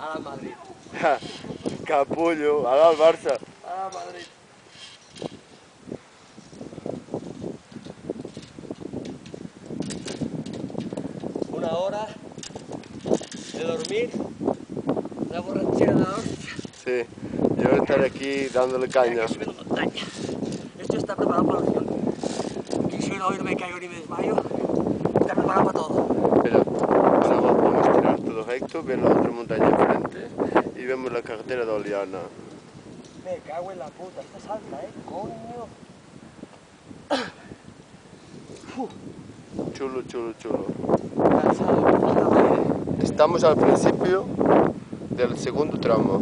Ahora Madrid. Capullo, ahora al Barça. Ahora Madrid. Una hora de dormir, la borrachera de la hostia. Sí, yo voy a estar aquí dándole caña. Hay que subir la montaña. Esto está preparado para la acción. Y si hoy no me caigo ni me desmayo, está preparado para todo. Mira, ahora vamos a tirar todo recto, ver la otra montaña enfrente y vemos la carretera de Oliana. Me cago en la puta, esta es alta, coño. Chulo, chulo, chulo. Cansado, puta madre. Estamos al principio del segundo tramo.